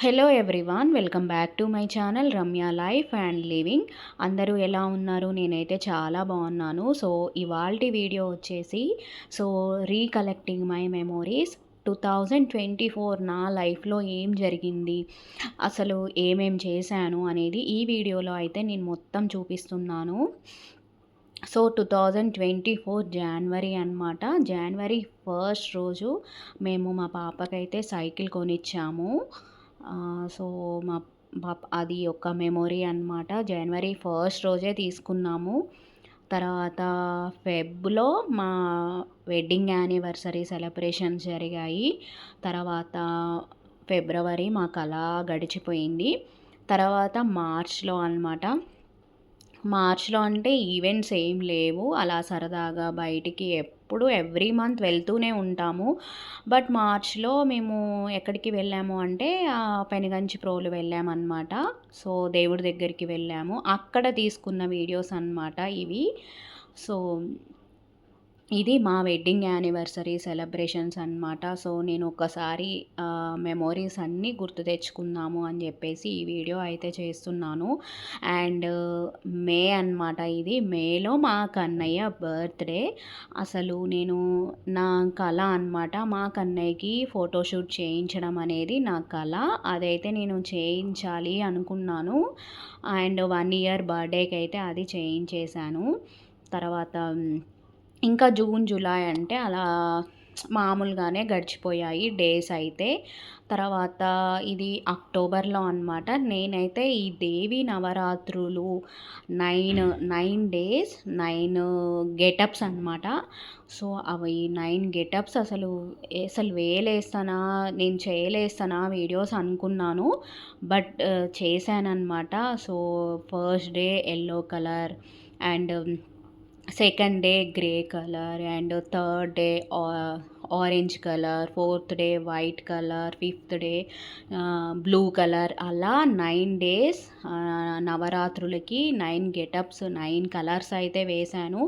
Hello everyone, welcome back to my channel Ramya life and living. అందరూ ఎలా ఉన్నారు? నేనైతే చాలా బాగున్నాను. సో ఇవాల్టి వీడియో వచ్చేసి రీకలెక్టింగ్ మై మెమోరీస్ 2024 నా లైఫ్లో ఏం జరిగింది, అసలు ఏమేం చేశాను అనేది ఈ వీడియోలో అయితే నేను మొత్తం చూపిస్తున్నాను. 2024 జనవరి అనమాట. జనవరి 1 రోజు మేము మా పాపకైతే సైకిల్ కొనిచ్చాము. సో మా పాప అది ఒక మెమొరీ అనమాట. జనవరి 1 రోజే తీసుకున్నాము. తర్వాత ఫెబ్లో మా వెడ్డింగ్ యానివర్సరీ సెలబ్రేషన్స్ జరిగాయి. తర్వాత ఫిబ్రవరి మాకు అలా గడిచిపోయింది. తర్వాత మార్చ్లో అనమాట. మార్చ్లో అంటే ఈవెంట్స్ ఏం లేవు, అలా సరదాగా బయటికి ఎప్పుడు ఎవ్రీ మంత్ వెళ్తూనే ఉంటాము. బట్ మార్చ్లో మేము ఎక్కడికి వెళ్ళాము అంటే పెనుగంచిప్రోలు వెళ్ళామన్నమాట. సో దేవుడి దగ్గరికి వెళ్ళాము, అక్కడ తీసుకున్న వీడియోస్ అన్నమాట ఇవి. సో ఇది మా వెడ్డింగ్ యానివర్సరీ సెలబ్రేషన్స్ అనమాట. సో నేను ఒకసారి మెమోరీస్ అన్నీ గుర్తు తెచ్చుకుందాము అని చెప్పేసి ఈ వీడియో అయితే చేస్తున్నాను. అండ్ మే అనమాట. ఇది మేలో మా కన్నయ్య బర్త్డే. అసలు నేను నా కళ అనమాట, మా కన్నయ్యకి ఫోటోషూట్ చేయించడం అనేది నా కళ. అదైతే నేను చేయించాలి అనుకున్నాను. అండ్ 1 ఇయర్ బర్త్డేకి అయితే అది చేయించేశాను. తర్వాత ఇంకా జూన్ జూలై అంటే అలా మామూలుగానే గడిచిపోయాయి డేస్ అయితే. తర్వాత ఇది అక్టోబర్లో అనమాట. నేనైతే ఈ దేవి నవరాత్రులు 9 డేస్ 9 గెటప్స్ అనమాట. సో అవి 9 గెటప్స్ అసలు వేలేస్తానా, నేను చేయలేస్తానా వీడియోస్ అనుకున్నాను. బట్ చేశానన్నమాట. So first day yellow colour, and second day grey colour, and third day orange colour, fourth day white colour, fifth day blue colour, అలా 9 డేస్ నవరాత్రులకి 9 గెటప్స్ 9 కలర్స్ అయితే వేశాను.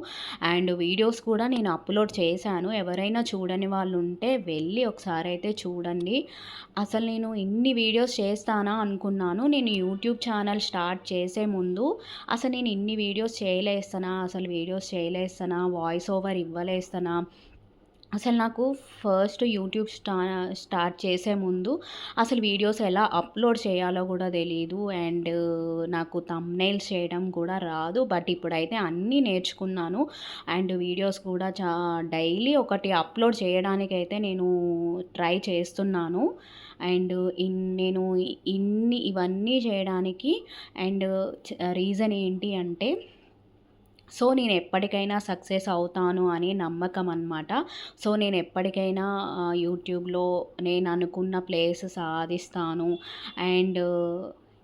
And videos కూడా నేను upload చేశాను. ఎవరైనా చూడని వాళ్ళు ఉంటే వెళ్ళి ఒకసారి అయితే చూడండి. అసలు నేను ఇన్ని వీడియోస్ చేస్తానా అనుకున్నాను. నేను యూట్యూబ్ ఛానల్ స్టార్ట్ చేసే ముందు అసలు నేను ఇన్ని వీడియోస్ చేయలేస్తానా, వాయిస్ ఓవర్ ఇవ్వలేస్తానా, అసలు నాకు ఫస్ట్ యూట్యూబ్ స్టార్ట్ చేసే ముందు అసలు వీడియోస్ ఎలా అప్లోడ్ చేయాలో కూడా తెలియదు. అండ్ నాకు థంబ్నెయిల్స్ చేయడం కూడా రాదు. బట్ ఇప్పుడైతే అన్నీ నేర్చుకున్నాను. అండ్ వీడియోస్ కూడా డైలీ ఒకటి అప్లోడ్ చేయడానికైతే నేను ట్రై చేస్తున్నాను. అండ్ నేను ఇవన్నీ చేయడానికి అండ్ రీజన్ ఏంటి అంటే, సో నేను ఎప్పటికైనా సక్సెస్ అవుతాను అని నమ్మకం అనమాట. సో నేను ఎప్పటికైనా యూట్యూబ్లో నేను అనుకున్న ప్లేస్ సాధిస్తాను. అండ్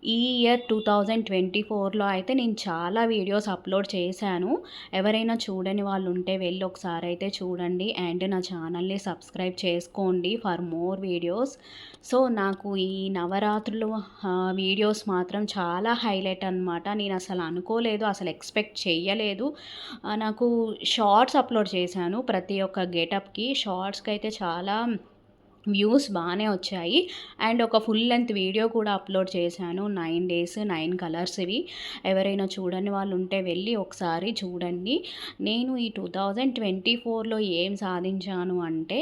ఈ ఇయర్ 2024లో అయితే నేను చాలా వీడియోస్ అప్లోడ్ చేశాను. ఎవరైనా చూడని వాళ్ళు ఉంటే వెళ్ళి ఒకసారి అయితే చూడండి. అండ్ నా ఛానల్ని సబ్స్క్రైబ్ చేసుకోండి ఫర్ మోర్ వీడియోస్. సో నాకు ఈ నవరాత్రులు వీడియోస్ మాత్రం చాలా హైలైట్ అనమాట. నేను అసలు అనుకోలేదు, అసలు ఎక్స్పెక్ట్ చెయ్యలేదు. నాకు షార్ట్స్ అప్లోడ్ చేశాను ప్రతి ఒక్క గెటప్కి. షార్ట్స్కి అయితే చాలా వ్యూస్ బాగానే వచ్చాయి. అండ్ ఒక ఫుల్ లెంత్ వీడియో కూడా అప్లోడ్ చేశాను. 9 డేస్ 9 కలర్స్ ఇవి. ఎవరైనా చూడని వాళ్ళు ఉంటే వెళ్ళి ఒకసారి చూడండి. నేను ఈ 2024లో ఏం సాధించాను అంటే,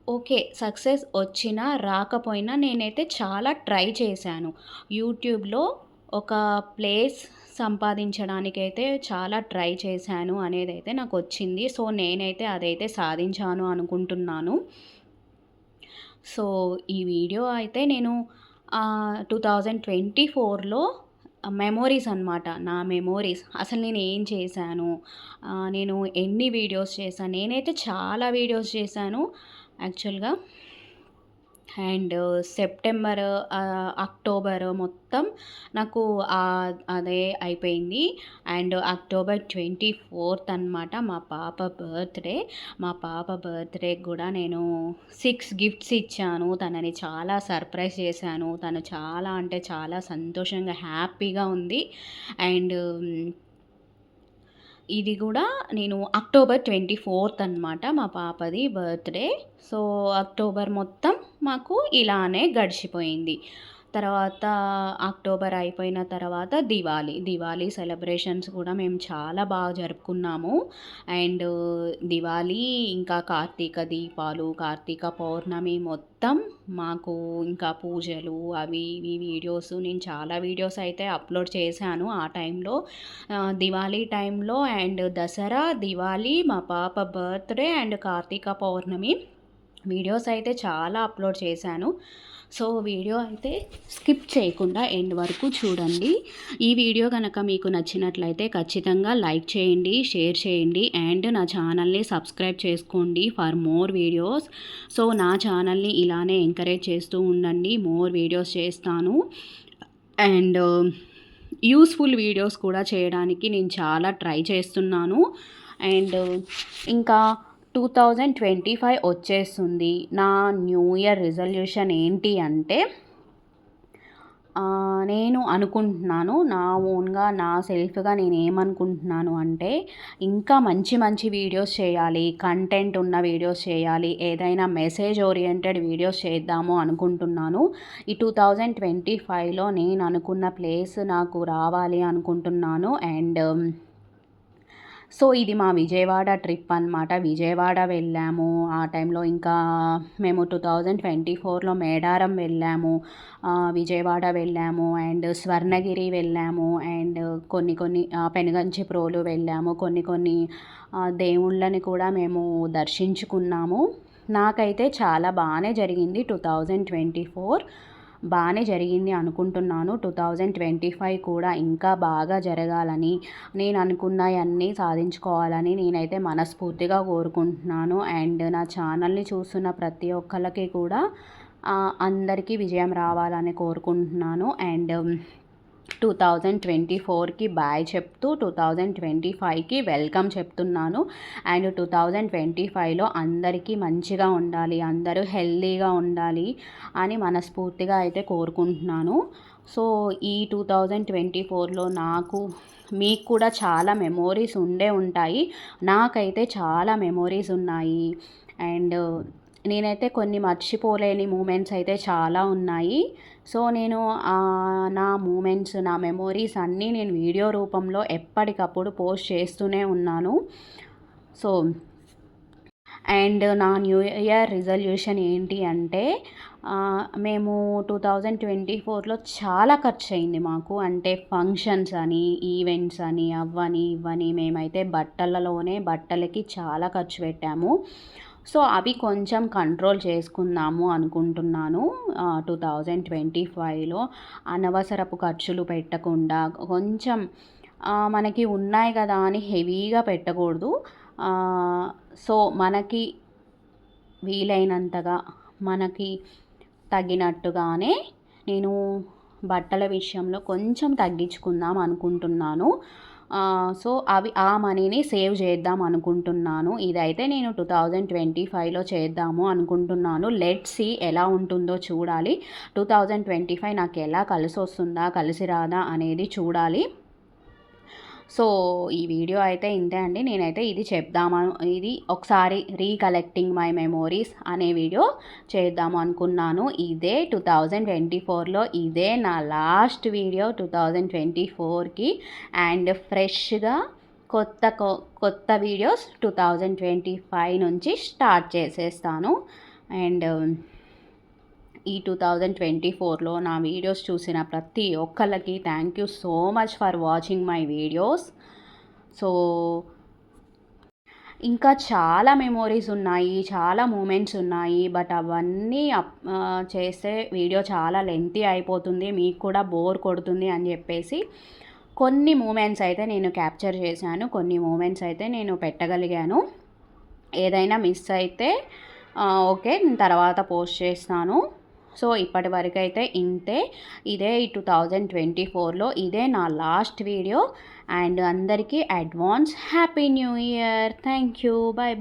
ఓకే, సక్సెస్ వచ్చినా రాకపోయినా నేనైతే చాలా ట్రై చేశాను. యూట్యూబ్లో ఒక ప్లేస్ సంపాదించడానికైతే చాలా ట్రై చేశాను అనేదైతే నాకు వచ్చింది. సో నేనైతే అదైతే సాధించాను అనుకుంటున్నాను. సో ఈ వీడియో అయితే నేను 2024లో మెమోరీస్ అనమాట. నా మెమోరీస్ అసలు నేను ఏం చేశాను, నేను ఎన్ని వీడియోస్ చేశాను. నేనైతే చాలా వీడియోస్ చేశాను యాక్చువల్గా. అండ్ సెప్టెంబర్ అక్టోబర్ మొత్తం నాకు అదే అయిపోయింది. అండ్ అక్టోబర్ 24 అనమాట మా పాప బర్త్డే. మా పాప బర్త్డేకి కూడా నేను 6 గిఫ్ట్స్ ఇచ్చాను. తనని చాలా సర్ప్రైజ్ చేశాను. తను చాలా అంటే చాలా సంతోషంగా హ్యాపీగా ఉంది. అండ్ ఇది గూడా నేను అక్టోబర్ 24థ్ అనమాట మా పాపది బర్త్‌డే. సో, అక్టోబర్ మొత్తం మాకు ఇలానే గడిచిపోయింది. తర్వాత అక్టోబర్ అయిపోయిన తర్వాత దివాళీ. దివాళీ సెలబ్రేషన్స్ కూడా మేము చాలా బాగా జరుపుకున్నాము. అండ్ దివాళీ ఇంకా కార్తీక దీపాలు, కార్తీక పౌర్ణమి మొత్తం మాకు ఇంకా పూజలు అవి ఇవి వీడియోస్ నేను చాలా వీడియోస్ అయితే అప్‌లోడ్ చేశాను ఆ టైంలో. దివాళీ టైంలో అండ్ దసరా, దివాళీ, మా పాప birthday and Karthika Pournami videos అయితే చాలా అప్‌లోడ్ చేశాను. సో, వీడియో అయితే స్కిప్ చేయకుండా ఎండ్ వరకు చూడండి. ఈ వీడియో గనక మీకు నచ్చినట్లయితే ఖచ్చితంగా లైక్ చేయండి, షేర్ చేయండి అండ్ నా ఛానల్‌ని సబ్స్క్రైబ్ చేసుకోండి ఫర్ మోర్ వీడియోస్. సో, నా ఛానల్‌ని ఇలానే ఎంకరేజ్ చేస్తూ ఉండండి. మోర్ వీడియోస్ చేస్తాను. అండ్ యూస్‌ఫుల్ వీడియోస్ కూడా చేయడానికి నేను చాలా ట్రై చేస్తున్నాను. అండ్ ఇంకా 2025 వచ్చేస్తుంది. నా న్యూ ఇయర్ రిజల్యూషన్ ఏంటి అంటే నేను అనుకుంటున్నాను నా ఓన్‌గా, నా సెల్ఫ్‌గా నేనేమనుకుంటున్నాను అంటే, ఇంకా మంచి మంచి వీడియోస్ చేయాలి, కంటెంట్ ఉన్న వీడియోస్ చేయాలి, ఏదైనా మెసేజ్ ఓరియెంటెడ్ వీడియోస్ చేద్దాము అనుకుంటున్నాను. ఈ 2025లో నేను అనుకున్న ప్లేస్ నాకు రావాలి అనుకుంటున్నాను. అండ్ సో, ఇది మా విజయవాడ ట్రిప్ అనమాట. విజయవాడ వెళ్ళాము. ఆ టైంలో ఇంకా మేము 2024లో మేడారం వెళ్ళాము. విజయవాడ వెళ్ళాము అండ్ స్వర్ణగిరి వెళ్ళాము అండ్ కొన్ని కొన్ని పెనుగంచిప్రోలు వెళ్ళాము. కొన్ని కొన్ని దేవుళ్ళని కూడా మేము దర్శించుకున్నాము. నాకైతే చాలా బానే జరిగింది 2024. బానే జరిగింది అనుకుంటున్నాను. 2025 కూడా ఇంకా బాగా జరగాలని, నేను అనుకున్నయన్నీ సాధించుకోవాలని నేనైతే మనస్ఫూర్తిగా కోరుకుంటున్నాను. అండ్ నా ఛానల్‌ని చూస్తున్న ప్రతి ఒక్కళ్ళకి కూడా అందరికీ విజయం రావాలని కోరుకుంటున్నాను. అండ్ 2024కి బాయ్ చెప్తూ 2025కి వెల్కమ్ చెప్తున్నాను. అండ్ 2025లో అందరికీ మంచిగా ఉండాలి, అందరూ హెల్తీగా ఉండాలి అని మనస్ఫూర్తిగా అయితే కోరుకుంటున్నాను. సో, ఈ 2024లో మీకు కూడా చాలా మెమోరీస్ ఉండే ఉంటాయి. నాకైతే చాలా మెమోరీస్ ఉన్నాయి. అండ్ నేనైతే కొన్ని మర్చిపోలేని మూమెంట్స్ అయితే చాలా ఉన్నాయి. సో, నేను నా మూమెంట్స్, నా మెమోరీస్ అన్నీ నేను వీడియో రూపంలో ఎప్పటికప్పుడు పోస్ట్ చేస్తూనే ఉన్నాను. సో, అండ్ నా న్యూ ఇయర్ రిజల్యూషన్ ఏంటి అంటే, మేము 2024లో చాలా ఖర్చయింది మాకు. అంటే ఫంక్షన్స్ అని, ఈవెంట్స్ అని, అవ్వని, ఇవ్వని మేమైతే బట్టలకి చాలా ఖర్చు పెట్టాము. సో, అవి కొంచెం కంట్రోల్ చేసుకుందాము అనుకుంటున్నాను 2025లో. అనవసరపు ఖర్చులు పెట్టకుండా కొంచెం మనకి ఉన్నాయి కదా అని హెవీగా పెట్టకూడదు. సో, మనకి వీలైనంతగా, మనకి తగినట్టుగానే నేను బట్టల విషయంలో కొంచెం తగ్గించుకుందాం అనుకుంటున్నాను. సో, ఆ మనీని సేవ్ చేద్దాం అనుకుంటున్నాను. ఇదైతే నేను 2025లో చేద్దాము అనుకుంటున్నాను. లెట్స్ సీ ఎలా ఉంటుందో చూడాలి. 2025 నాకు ఎలా కలిసొస్తుందా, కలిసి రాదా అనేది చూడాలి. సో, ఈ వీడియో అయితే ఇంతే అండి. నేనైతే ఇది ఒకసారి రీకలెక్టింగ్ మై మెమోరీస్ అనే వీడియో చేద్దాము అనుకున్నాను. ఇదే 2024లో ఇదే నా లాస్ట్ వీడియో 2024కి. అండ్ ఫ్రెష్‌గా కొత్త వీడియోస్ 2025 నుంచి స్టార్ట్ చేసేస్తాను. అండ్ ఈ 2024లో నా వీడియోస్ చూసిన ప్రతి ఒక్కళ్ళకి thank you so much for watching my videos. So, ఇంకా చాలా మెమోరీస్ ఉన్నాయి, చాలా మూమెంట్స్ ఉన్నాయి. బట్ అవన్నీ చేస్తే వీడియో చాలా లెంతీ అయిపోతుంది, మీకు కూడా బోర్ కొడుతుంది అని చెప్పేసి కొన్ని మూమెంట్స్ అయితే నేను క్యాప్చర్ చేశాను. కొన్ని మూమెంట్స్ అయితే నేను పెట్టగలిగాను. ఏదైనా మిస్ అయితే ఓకే, నేను తర్వాత పోస్ట్ చేస్తాను. సో, ఇప్పటి వరకైతే ఇంతే. ఇదే ఈ 2024లో ఇదే నా లాస్ట్ వీడియో. అండ్ అందరికీ advance happy new year. Thank you. Bye bye.